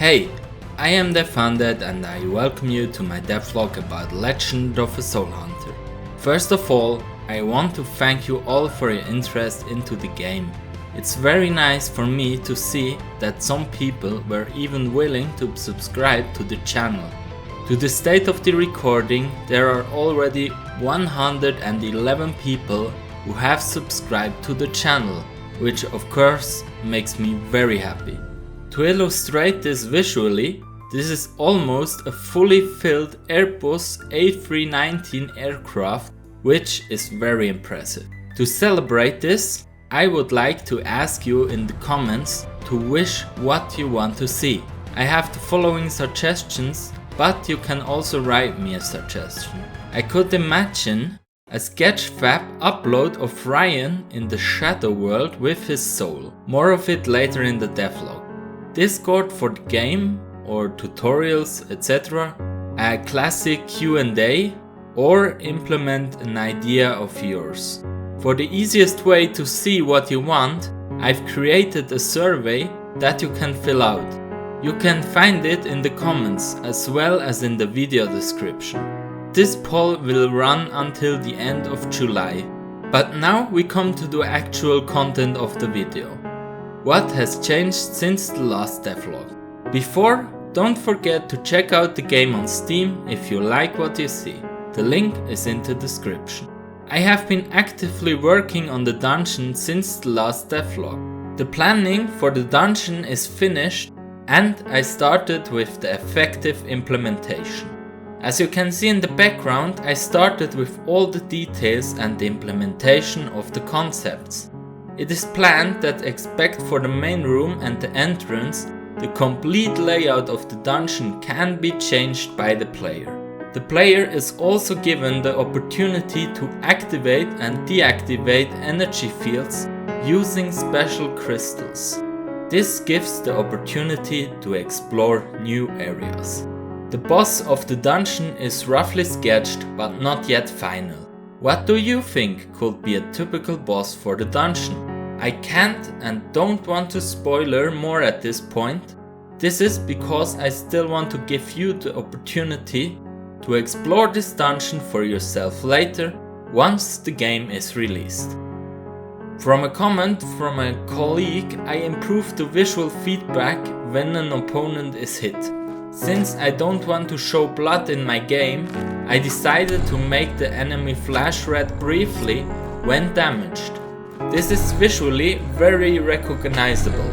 Hey, I am DevUndead and I welcome you to my devlog about Legend of a Soul Hunter. First of all, I want to thank you all for your interest into the game. It's very nice for me to see that some people were even willing to subscribe to the channel. To the state of the recording, there are already 111 people who have subscribed to the channel, which of course makes me very happy. To illustrate this visually, this is almost a fully filled Airbus A319 aircraft, which is very impressive. To celebrate this, I would like to ask you in the comments to wish what you want to see. I have the following suggestions, but you can also write me a suggestion. I could imagine a Sketchfab upload of Ryan in the Shadow World with his soul. More of it later in the devlog. Discord for the game or tutorials, etc. A classic Q&A or implement an idea of yours. For the easiest way to see what you want, I've created a survey that you can fill out. You can find it in the comments as well as in the video description. This poll will run until the end of July. But now we come to the actual content of the video. What has changed since the last devlog? Before, don't forget to check out the game on Steam if you like what you see. The link is in the description. I have been actively working on the dungeon since the last devlog. The planning for the dungeon is finished and I started with the effective implementation. As you can see in the background, I started with all the details and the implementation of the concepts. It is planned that except for the main room and the entrance, the complete layout of the dungeon can be changed by the player. The player is also given the opportunity to activate and deactivate energy fields using special crystals. This gives the opportunity to explore new areas. The boss of the dungeon is roughly sketched but not yet final. What do you think could be a typical boss for the dungeon? I can't and don't want to spoiler more at this point. This is because I still want to give you the opportunity to explore this dungeon for yourself later once the game is released. From a comment from a colleague, I improved the visual feedback when an opponent is hit. Since I don't want to show blood in my game, I decided to make the enemy flash red briefly when damaged. This is visually very recognizable.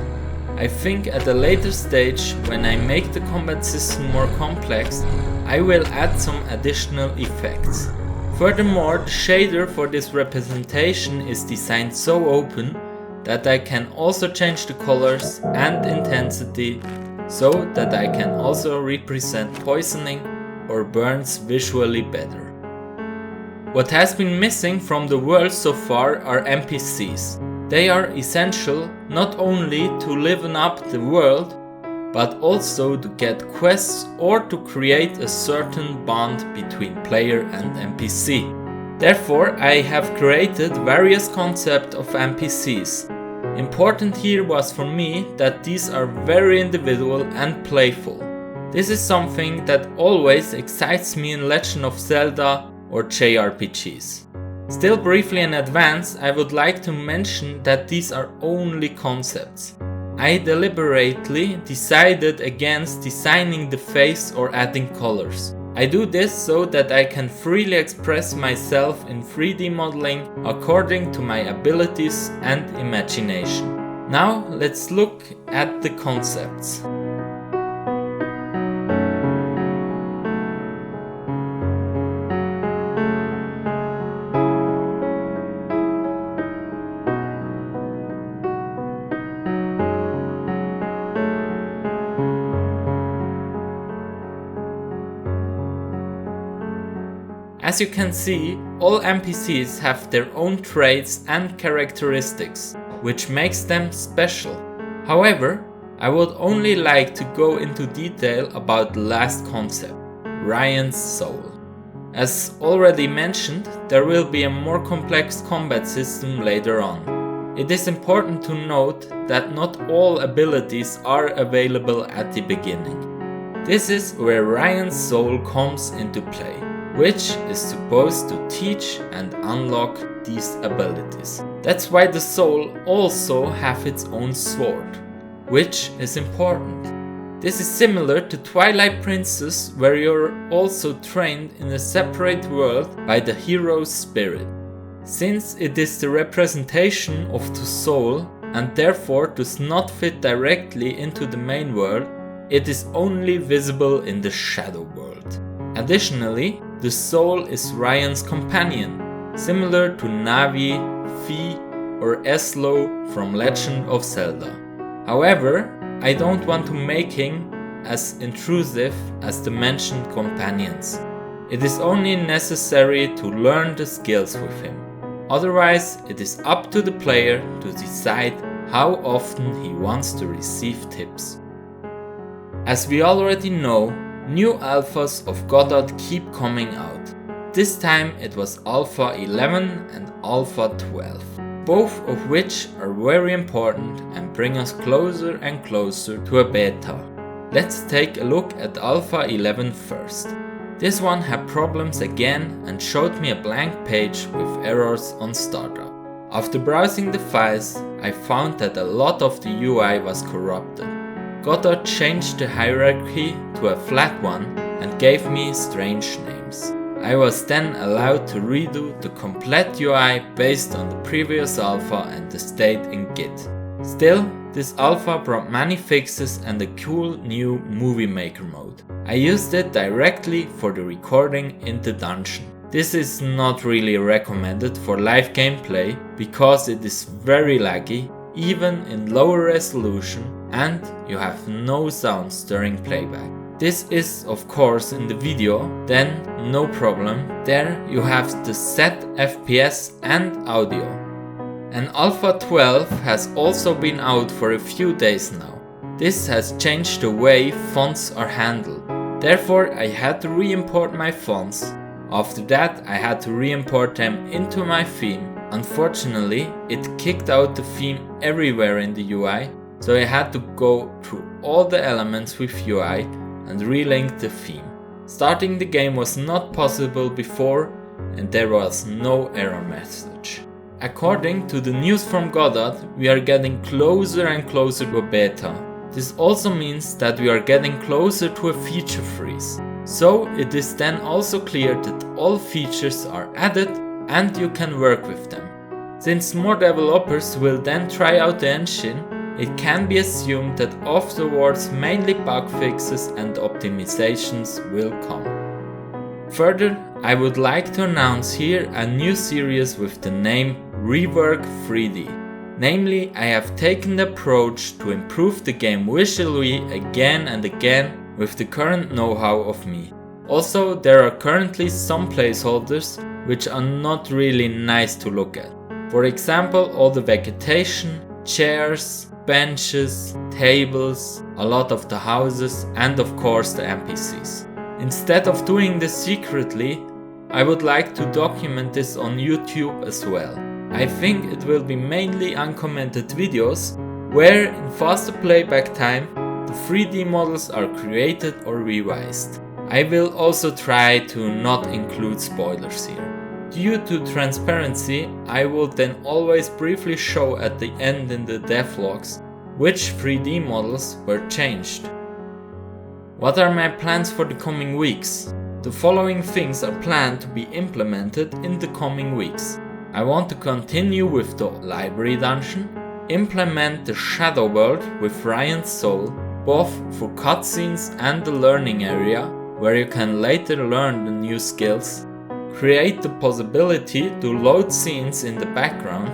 I think at a later stage, when I make the combat system more complex, I will add some additional effects. Furthermore, the shader for this representation is designed so open that I can also change the colors and intensity so that I can also represent poisoning or burns visually better. What has been missing from the world so far are NPCs. They are essential not only to liven up the world, but also to get quests or to create a certain bond between player and NPC. Therefore, I have created various concepts of NPCs. Important here was for me that these are very individual and playful. This is something that always excites me in Legend of Zelda or JRPGs. Still briefly in advance, I would like to mention that these are only concepts. I deliberately decided against designing the face or adding colors. I do this so that I can freely express myself in 3D modeling according to my abilities and imagination. Now let's look at the concepts. As you can see, all NPCs have their own traits and characteristics, which makes them special. However, I would only like to go into detail about the last concept, Ryan's soul. As already mentioned, there will be a more complex combat system later on. It is important to note that not all abilities are available at the beginning. This is where Ryan's soul comes into play, which is supposed to teach and unlock these abilities. That's why the soul also have its own sword, which is important. This is similar to Twilight Princess, where you're also trained in a separate world by the hero's spirit. Since it is the representation of the soul and therefore does not fit directly into the main world, it is only visible in the shadow world. Additionally, the soul is Ryan's companion, similar to Navi, Fi or Eslo from Legend of Zelda. However, I don't want to make him as intrusive as the mentioned companions. It is only necessary to learn the skills with him. Otherwise, it is up to the player to decide how often he wants to receive tips. As we already know, new alphas of Godot keep coming out. This time it was Alpha 11 and Alpha 12. Both of which are very important and bring us closer and closer to a beta. Let's take a look at Alpha 11 first. This one had problems again and showed me a blank page with errors on startup. After browsing the files, I found that a lot of the UI was corrupted. Godot changed the hierarchy to a flat one and gave me strange names. I was then allowed to redo the complete UI based on the previous alpha and the state in Git. Still, this alpha brought many fixes and a cool new movie maker mode. I used it directly for the recording in the dungeon. This is not really recommended for live gameplay because it is very laggy, even in lower resolution, and you have no sounds during playback. This is of course in the video, then no problem, there you have the set FPS and audio. And Alpha 12 has also been out for a few days now. This has changed the way fonts are handled. Therefore I had to re-import my fonts. After that I had to re-import them into my theme. Unfortunately it kicked out the theme everywhere in the UI, so I had to go through all the elements with UI and relink the theme. Starting the game was not possible before and there was no error message. According to the news from Godot, we are getting closer and closer to a beta. This also means that we are getting closer to a feature freeze. So it is then also clear that all features are added and you can work with them. Since more developers will then try out the engine, it can be assumed that afterwards mainly bug fixes and optimizations will come. Further, I would like to announce here a new series with the name Rework 3D. Namely, I have taken the approach to improve the game visually again and again with the current know-how of me. Also, there are currently some placeholders which are not really nice to look at. For example, all the vegetation, chairs, benches, tables, a lot of the houses and of course the NPCs. Instead of doing this secretly, I would like to document this on YouTube as well. I think it will be mainly uncommented videos where in faster playback time the 3D models are created or revised. I will also try to not include spoilers here. Due to transparency, I will then always briefly show at the end in the devlogs which 3D models were changed. What are my plans for the coming weeks? The following things are planned to be implemented in the coming weeks. I want to continue with the library dungeon, implement the shadow world with Ryan's soul, both for cutscenes and the learning area, where you can later learn the new skills, create the possibility to load scenes in the background,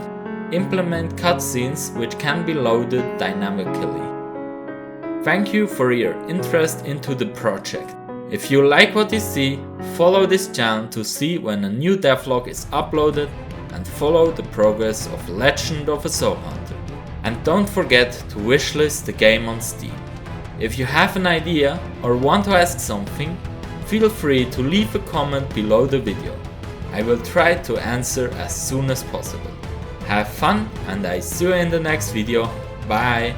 implement cutscenes which can be loaded dynamically. Thank you for your interest into the project. If you like what you see, follow this channel to see when a new devlog is uploaded and follow the progress of Legend of a Soul Hunter. And don't forget to wishlist the game on Steam. If you have an idea or want to ask something, feel free to leave a comment below the video. I will try to answer as soon as possible. Have fun and I see you in the next video. Bye!